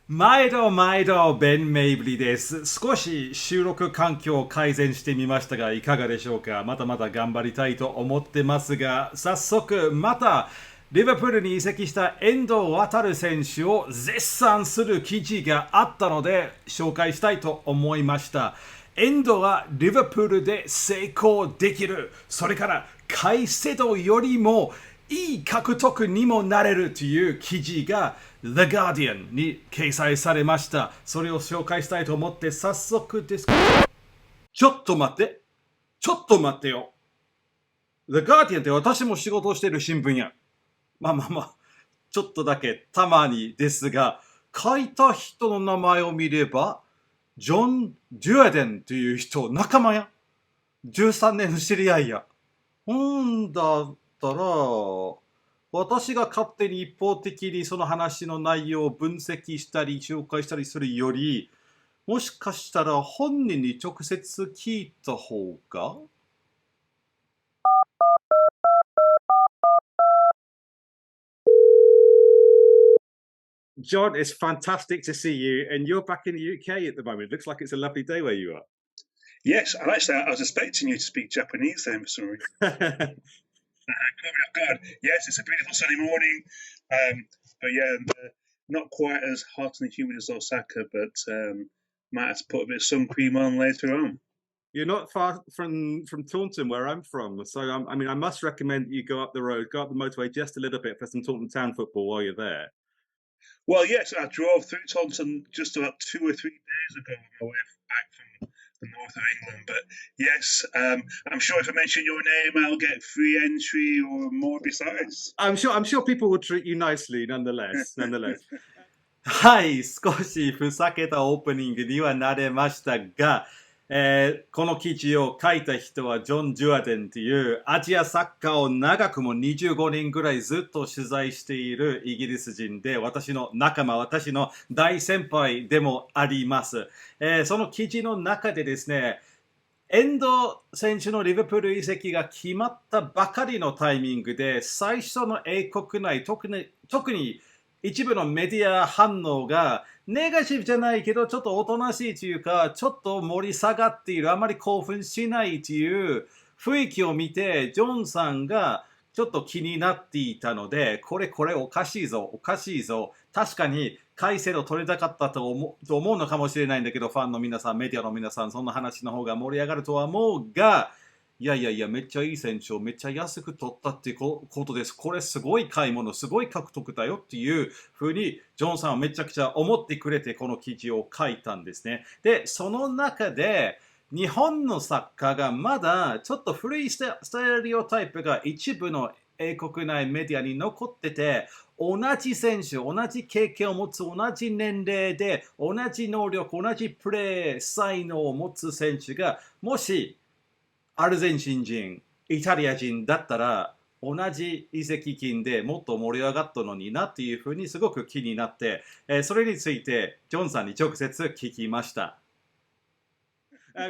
毎度毎度、ベン・メイブリです。少し収録環境を改善してみましたが、いかがでしょうか。まだまだ頑張りたいと思ってますが、早速、また、リバプールに移籍した遠藤航選手を絶賛する記事があったので、紹介したいと思いました。遠藤はリバプールで成功できる。それから、カイセドよりもいい獲得にもなれるという記事が The Guardian に掲載されました。それを紹介したいと思って早速ですが、ちょっと待って。ちょっと待ってよ。The Guardian って私も仕事をしている新聞や。まあ、ちょっとだけたまにですが、書いた人の名前を見れば、ジョン・デュアデンという人、仲間や。13年の知り合いや。だったら、私が勝手に一方的にその話の内容を分析したり紹介したりするより、もしかしたら本人に直接聞いた方が。John, it's fantastic to see you, and you're back in the UK at the moment. It looks like it's a lovely day where you Yes, and actually, I was expecting you to speak Japanese then for some reason. are. God, yes, it's a beautiful sunny morning, but yeah, not quite as hot and humid as Osaka, but might have to put a bit of sun cream on later on. You're not far from Taunton, where I'm from. So, I must recommend you go up the road, go up the motorway just a little bit for some Taunton Town football while you're there. Well, yes, I drove through Taunton just about 2 or 3 days ago on my way back from the north of England. But yes, I'm sure if I mention your name, I'll get free entry or more besides. I'm sure people will treat you nicely, nonetheless. はい、少しふざけたオープニングにはなれましたが、この記事を書いた人はジョン・デュアデンというアジアサッカーを長くも25年ぐらいずっと取材しているイギリス人で、私の仲間、私の大先輩でもあります。その記事の中でですね、遠藤選手のリバプール移籍が決まったばかりのタイミングで、最初の英国内、特に一部のメディア反応がネガティブじゃないけど、ちょっとおとなしいというか、ちょっと盛り下がっている、あまり興奮しないという雰囲気を見て、ジョンさんがちょっと気になっていたので、これおかしいぞ、おかしいぞ。確かに、改正を取りたかったと思うのかもしれないんだけど、ファンの皆さん、メディアの皆さん、そんな話の方が盛り上がるとは思うが、いや、めっちゃいい選手をめっちゃ安く取ったっていうことです。これすごい買い物、すごい獲得だよっていうふうに、ジョンさんはめちゃくちゃ思ってくれて、この記事を書いたんですね。で、その中で、日本のサッカーがまだちょっと古いステレオタイプが一部の英国内メディアに残ってて、同じ選手、同じ経験を持つ、同じ年齢で、同じ能力、同じプレー、才能を持つ選手が、もしアルゼンチン人、イタリア人だったら、同じ移籍金でもっと盛り上がったのになっていうふうにすごく気になって、それについてジョンさんに直接聞きました。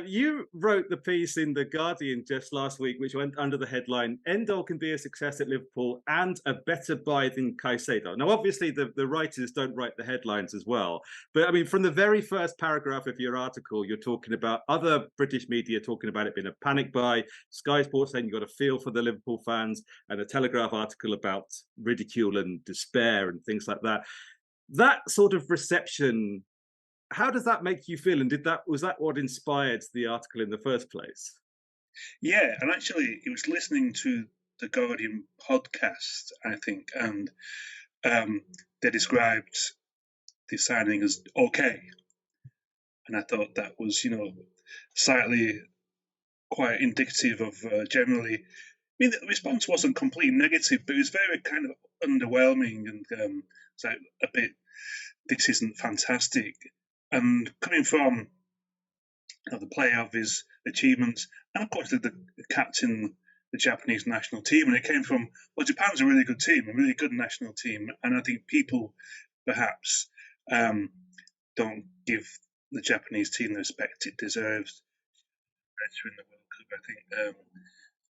You wrote the piece in The Guardian just last week, which went under the headline, Endo can be a success at Liverpool and a better buy than Caicedo. Now, obviously, the writers don't write the headlines as well. But I mean, from the very first paragraph of your article, you're talking about other British media talking about it being a panic buy, Sky Sports saying you've got a feel for the Liverpool fans, and a Telegraph article about ridicule and despair and things like that. That sort of reception, how does that make you feel? And was that what inspired the article in the first place? Yeah, and actually, it was listening to the Guardian podcast, I think, and they described the signing as okay. And I thought that was, slightly quite indicative of generally. I mean, the response wasn't completely negative, but it was very kind of underwhelming and it's like a bit, this isn't fantastic. And coming from the player of his achievements, and of course the captain, the Japanese national team, and it came from, well, Japan's a really good team, a really good national team, and I think people perhaps don't give the Japanese team the respect it deserves. Better in the World Cup, I think.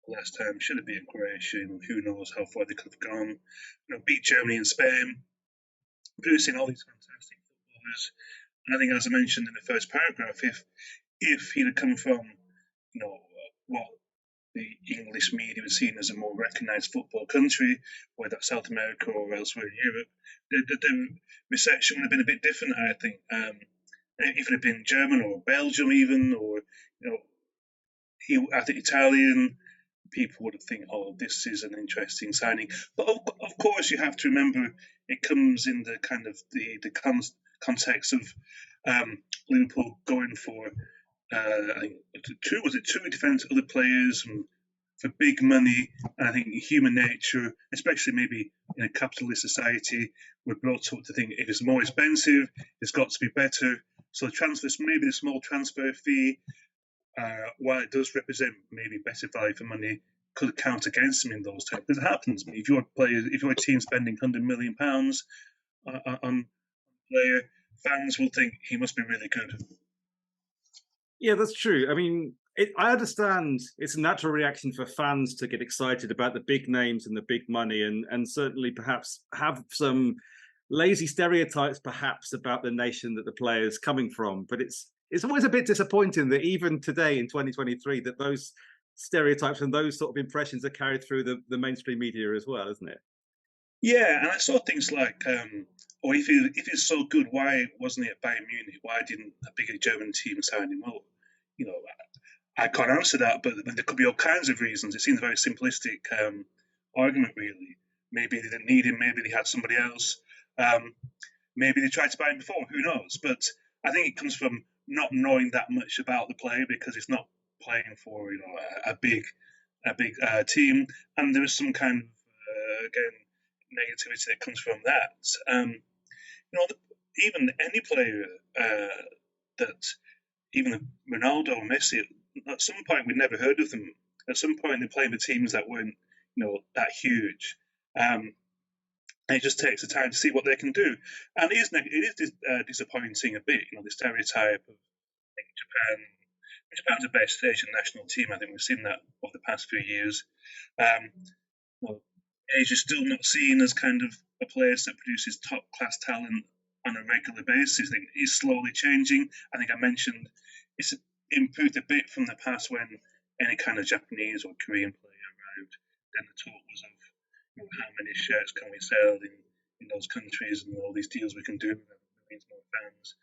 Last time should have been Croatia, and who knows how far they could have gone. Beat Germany and Spain, producing all these fantastic footballers. And I think, as I mentioned in the first paragraph, if he'd have come from, what the English media was seen as a more recognised football country, whether that's South America or elsewhere in Europe, the reception would have been a bit different, I think. If it had been German or Belgium even, or, I think Italian, people would have think, oh, this is an interesting signing. But of course, you have to remember it comes in the kind of the context of Liverpool going for I think two defensive other players for big money. And I think human nature, especially maybe in a capitalist society, we're brought up to think if it's more expensive, it's got to be better. So maybe the small transfer fee, while it does represent maybe better value for money, could count against them in those terms. Because it happens. If you're a team spending £100 million on a player, fans will think he must be really good. Yeah, that's true. I mean, I understand it's a natural reaction for fans to get excited about the big names and the big money, and certainly perhaps have some lazy stereotypes perhaps about the nation that the player is coming from. But it's always a bit disappointing that even today in 2023 that those stereotypes and those sort of impressions are carried through the mainstream media as well, isn't it? Yeah, and I saw things like, if he's so good, why wasn't he at Bayern Munich? Why didn't a bigger German team sign him up? I can't answer that, but there could be all kinds of reasons. It seems a very simplistic argument, really. Maybe they didn't need him. Maybe they had somebody else. Maybe they tried to buy him before. Who knows? But I think it comes from not knowing that much about the player because he's not playing for a big team, and there is some kind of again negativity that comes from that. Even any player that even Ronaldo or Messi, at some point we'd never heard of them. At some point they're playing for teams that weren't that huge. And it just takes the time to see what they can do. And it is disappointing a bit, the stereotype of Japan. Japan's the best Asian national team. I think we've seen that over the past few years. Asia's still not seen as kind of a place that produces top-class talent on a regular basis. I think it's slowly changing. I think I mentioned it's improved a bit from the past when any kind of Japanese or Korean player arrived. Then the talk was of how many shirts can we sell in those countries and all these deals we can do with millions more fans.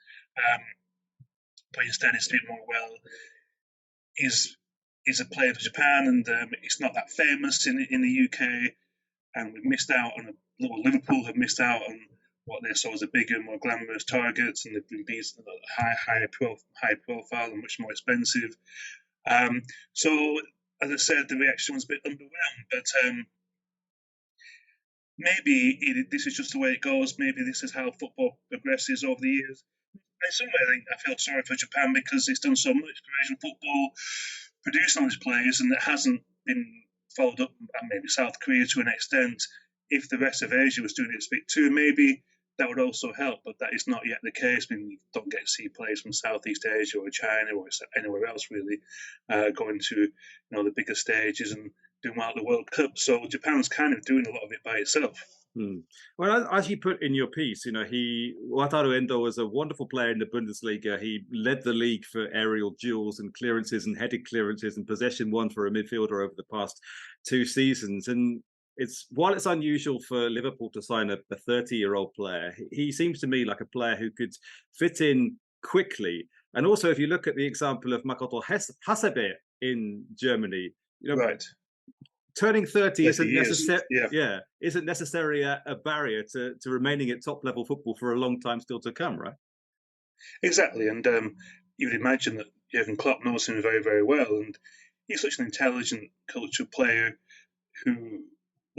But instead it's a bit more, is a player for Japan and it's not that famous in the UK, and we've missed out on Liverpool have missed out on what they saw as a bigger, more glamorous targets, and they've been beaten at high profile and much more expensive. So, as I said, the reaction was a bit underwhelmed, but maybe this is just the way it goes. Maybe this is how football progresses over the years. In some way, I feel sorry for Japan because it's done so much for Asian football, producing all these players, and it hasn't been followed up by maybe South Korea to an extent. If the rest of Asia was doing it a bit too, maybe that would also help, but that is not yet the case. I mean, you don't get to see players from Southeast Asia or China or anywhere else really going to the bigger stages and doing well at the World Cup. So Japan's kind of doing a lot of it by itself. Well, as you put in your piece, Wataru Endo was a wonderful player in the Bundesliga. He led the league for aerial duels and clearances and headed clearances and possession won for a midfielder over the past 2 seasons. And while it's unusual for Liverpool to sign a 30-year-old player, he seems to me like a player who could fit in quickly. And also, if you look at the example of Makoto Hasebe in Germany, right. Turning 30 isn't necessarily a barrier to remaining at top-level football for a long time still to come, right? Exactly, and you would imagine that Jurgen Klopp knows him very, very well, and he's such an intelligent, cultured player who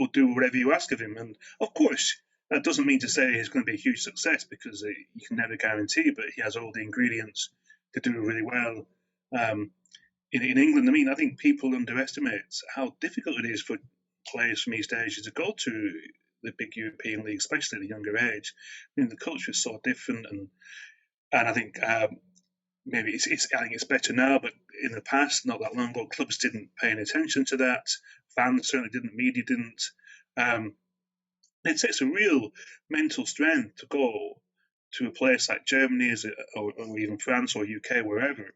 will do whatever you ask of him. And of course, that doesn't mean to say he's going to be a huge success because you can never guarantee, but he has all the ingredients to do really well. In England, I think people underestimate how difficult it is for players from East Asia to go to the big European league, especially at a younger age. The culture is so different, and I think maybe it's better now, but in the past, not that long ago, clubs didn't pay any attention to that. Fans certainly didn't. Media didn't. It takes a real mental strength to go to a place like Germany or even France or UK, wherever,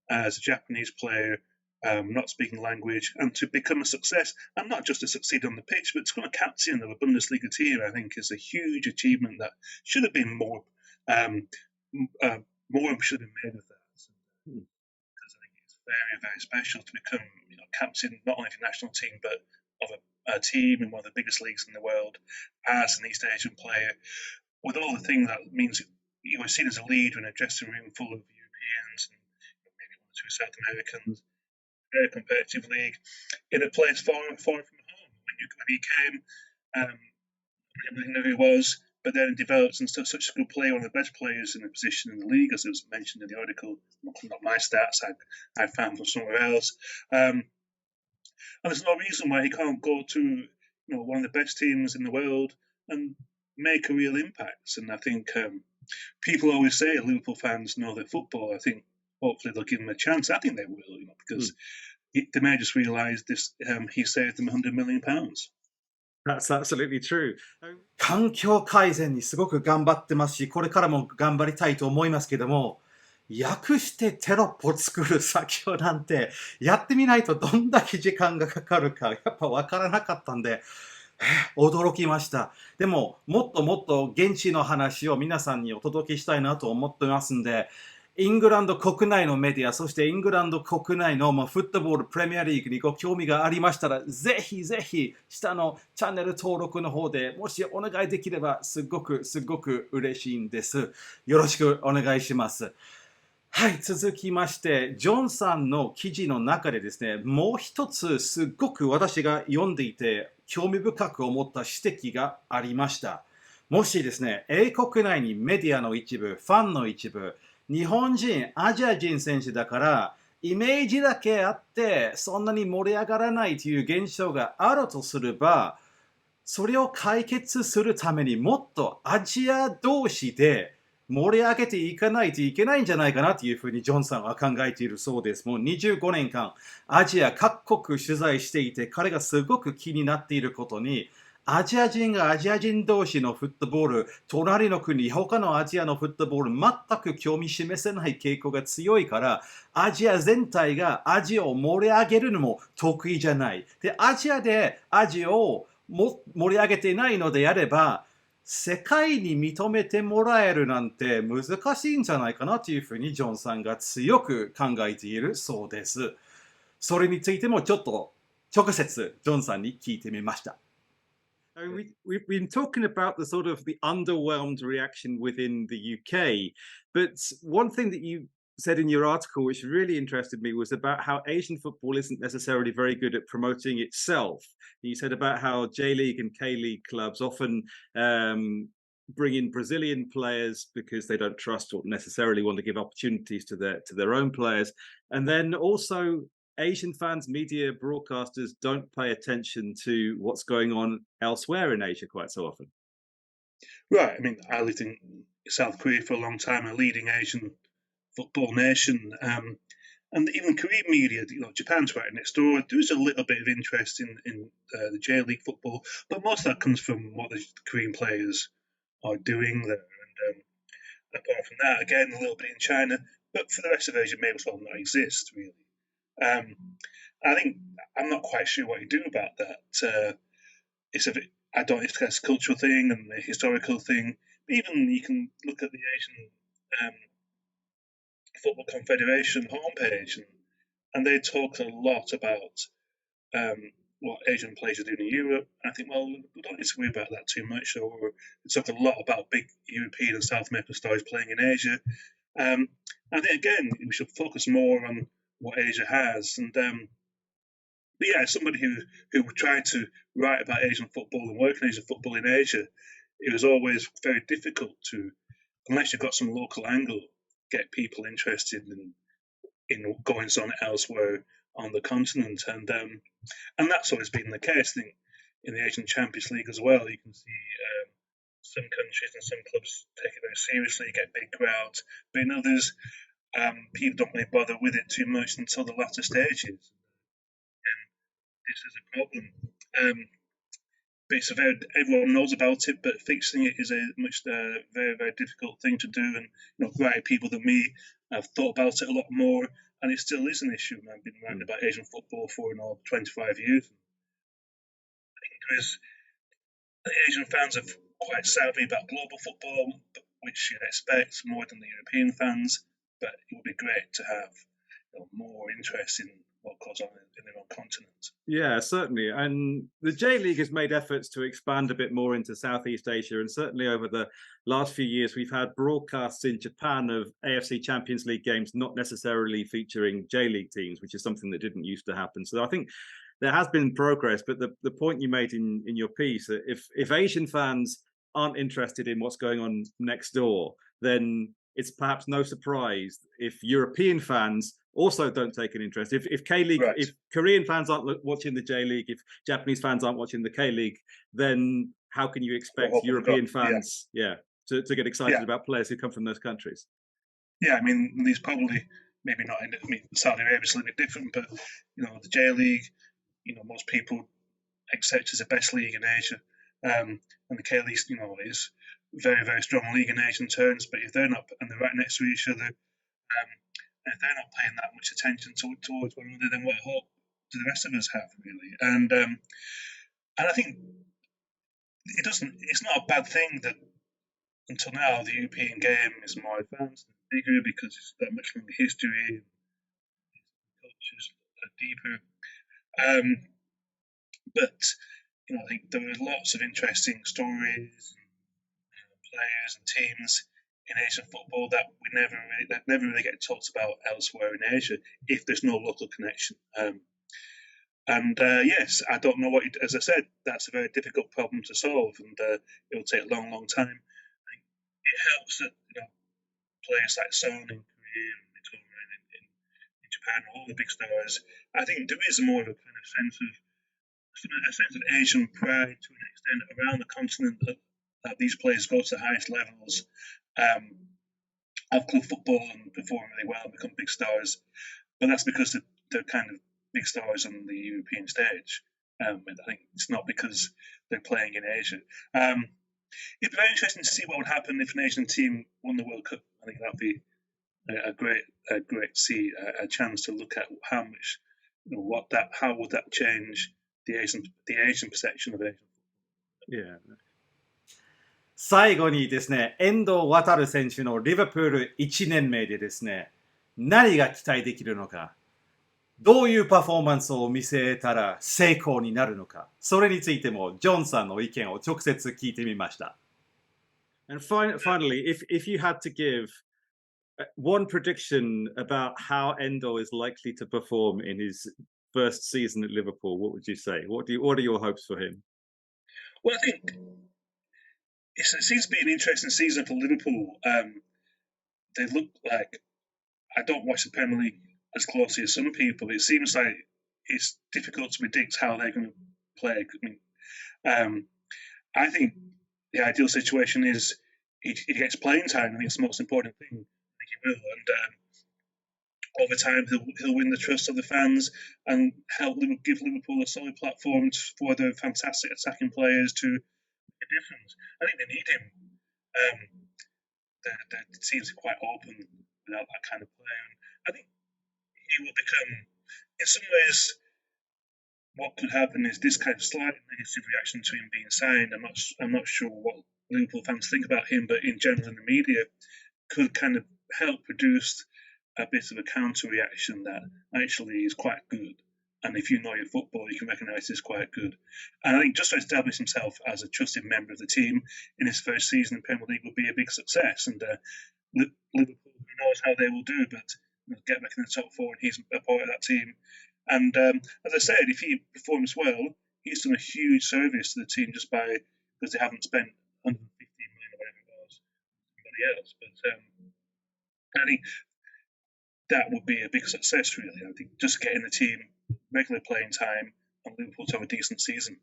as a Japanese player, not speaking language, and to become a success, and not just to succeed on the pitch, but to become a captain of a Bundesliga team, I think is a huge achievement that should have been more should have been made of that. Because I think it's very, very special to become captain, not only of your national team, but of a team in one of the biggest leagues in the world as an East Asian player, with all the things that means you were seen as a leader in a dressing room full of Europeans and maybe one or two South Americans, very competitive league, in a place far from home. When he came, I didn't know who he was, but then developed into such a good player, one of the best players in the position in the league, as it was mentioned in the article. Not my stats, I found from somewhere else. And there's no reason why he can't go to one of the best teams in the world and make a real impact. And I think people always say Liverpool fans know their football. I think hopefully they'll give him a chance. I think they will, because they may just realise this. He saved them £100 million. That's absolutely true. 環境改善にすごく頑張ってますし、これからも頑張りたいと思いますけども、訳してテロップを作る作業なんてやってみないとどんだけ時間がかかるかやっぱ分からなかったんで、驚きました。でも、もっともっと現地の話を皆さんにお届けしたいなと思ってますんで、イングランド国内のメディア、そしてイングランド国内のフットボールプレミアリーグにご興味がありましたら、ぜひぜひ下のチャンネル登録の方でもしお願いできればすごく嬉しいんです。よろしくお願いします。はい、続きまして、ジョンさんの記事の中でですね、もう一つすごく私が読んでいて興味深く思った指摘がありました。もしですね、英国内にメディアの一部、ファンの一部、日本人、アジア人選手だから、イメージだけあって、そんなに盛り上がらないという現象があるとすれば、それを解決するためにもっとアジア同士で盛り上げていかないといけないんじゃないかなというふうにジョンさんは考えているそうです。もう25年間、アジア各国取材していて、彼がすごく気になっていることに、アジア人がアジア人同士のフットボール、隣の国、他のアジアのフットボール、全く興味示せない傾向が強いから、アジア全体がアジアを盛り上げるのも得意じゃない。で、アジアでアジアを盛り上げていないのであれば、世界に認めてもらえるなんて難しいんじゃないかなというふうにジョンさんが強く考えているそうです。それについてもちょっと直接ジョンさんに聞いてみました。We've been talking about the sort of the underwhelmed reaction within the UK, but one thing that you said in your article, which really interested me, was about how Asian football isn't necessarily very good at promoting itself. You said about how J League and K League clubs often bring in Brazilian players because they don't trust or necessarily want to give opportunities to their own players, and then also Asian fans, media, broadcasters don't pay attention to what's going on elsewhere in Asia quite so often. Right. I mean, I lived in South Korea for a long time, a leading Asian football nation. And even Korean media, Japan's right next door. There's a little bit of interest in the J League football, but most of that comes from what the Korean players are doing there. And apart from that, again, a little bit in China, but for the rest of Asia, may as well not exist, really. I think I'm not quite sure what you do about that. It's a cultural thing and a historical thing. But even you can look at the Asian Football Confederation homepage, and they talk a lot about what Asian players are doing in Europe. I think, well, we don't need to worry about that too much. Or we talk a lot about big European and South American stars playing in Asia. I think again we should focus more on what Asia has. And but yeah, somebody who would try to write about Asian football and work in Asian football in Asia, it was always very difficult to, unless you've got some local angle, get people interested in going on elsewhere on the continent. And that's always been the case. I think in the Asian Champions League as well, you can see some countries and some clubs take it very seriously, get big crowds, but in others, people don't really bother with it too much until the latter stages. And this is a problem. everyone knows about it, but fixing it is a very, very difficult thing to do. And brighter people than me have thought about it a lot more, and it still is an issue. I've been writing about Asian football for 25 years. I think Asian fans are quite savvy about global football, which you'd expect more than the European fans. But it would be great to have more interest in what goes on in their own continent. Yeah, certainly. And the J League has made efforts to expand a bit more into Southeast Asia. And certainly over the last few years, we've had broadcasts in Japan of AFC Champions League games, not necessarily featuring J League teams, which is something that didn't used to happen. So I think there has been progress. But the point you made in your piece, that if Asian fans aren't interested in what's going on next door, then it's perhaps no surprise if European fans also don't take an interest. If K-League, Right. if Korean fans aren't watching the J-League, if Japanese fans aren't watching the K-League, then how can you expect European fans, to get excited about players who come from those countries? Yeah, I mean, there's probably, maybe not, Saudi Arabia's a little bit different, but, the J-League, most people accept as the best league in Asia. And the K-League, is very, very strong league in Asian terms, but if they're not, and they're right next to each other, and if they're not paying that much attention towards one another, then what hope do the rest of us have, really? And I think it's not a bad thing that until now the European game is more advanced and bigger because it's got much longer history, cultures are deeper. But I think there are lots of interesting stories, players and teams in Asian football that never really get talked about elsewhere in Asia if there's no local connection. Yes, I don't know as I said, that's a very difficult problem to solve, and it'll take a long, long time. I think it helps that players like Son in Korea and in Japan, all the big stars. I think there is more of a kind of sense of Asian pride to an extent around the continent that these players go to the highest levels of club football and perform really well and become big stars. But that's because they're kind of big stars on the European stage. I think it's not because they're playing in Asia. It'd be very interesting to see what would happen if an Asian team won the World Cup. I think that'd be a great see a chance to look at how much, how would that change the Asian perception of Asian football. Yeah. 最後にですね、遠藤航選手のリバプール1年目でですね、何が期待できるのか、どういうパフォーマンスを見せたら成功になるのか、それについてもジョンさんの意見を直接聞いてみました。And finally, if you had to give one prediction about how Endo is likely to perform in his first season at Liverpool, what would you say? What are your hopes for him? Well, I think it seems to be an interesting season for Liverpool. They look like, I don't watch the Premier League as closely as some people. It seems like it's difficult to predict how they're going to play. I think the ideal situation is he gets playing time. I think it's the most important thing. I think he will, and over time he'll win the trust of the fans and help give Liverpool a solid platform for the fantastic attacking players to make a difference. I think they need him. The teams are quite open without that kind of player. And I think he will become, in some ways, what could happen is this kind of slight negative reaction to him being signed. I'm not sure what Liverpool fans think about him, but in general in the media could kind of help produce a bit of a counter reaction that actually is quite good. And if you know your football, you can recognise he's quite good. And I think just to establish himself as a trusted member of the team in his first season in Premier League would be a big success. And Liverpool, who knows how they will do, but get back in the top four, and he's a part of that team. And as I said, if he performs well, he's done a huge service to the team just because they haven't spent 115 million or whatever it was, somebody else. But I think that would be a big success, really. I think just getting the team regular playing time and Liverpool to have a decent season.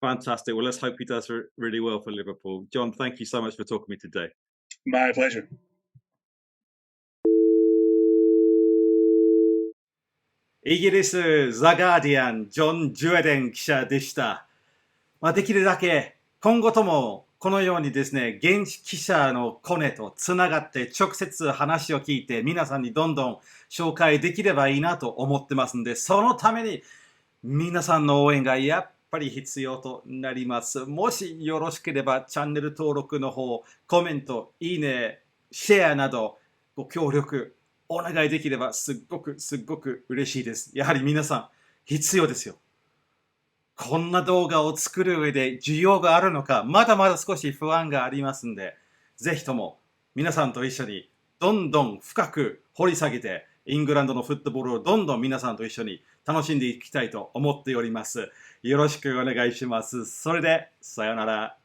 Fantastic. Well, let's hope he does really well for Liverpool. John, thank you so much for talking to me today. My pleasure. イギリス、ザ・ガーディアン、ジョン・デュアデン記者でした。できるだけ今後ともこのようにですね、現地記者のコネとつながって直接話を聞いて皆さんにどんどん紹介できればいいなと思ってますんで、そのために皆さんの応援がやっぱり必要となります。もしよろしければチャンネル登録の方、コメント、いいね、シェアなどご協力お願いできればすっごく嬉しいです。やはり皆さん必要ですよ。こんな動画を作る上で需要があるのか、まだまだ少し不安がありますんで、ぜひとも皆さんと一緒にどんどん深く掘り下げて、イングランドのフットボールをどんどん皆さんと一緒に楽しんでいきたいと思っております。よろしくお願いします。それで、さようなら。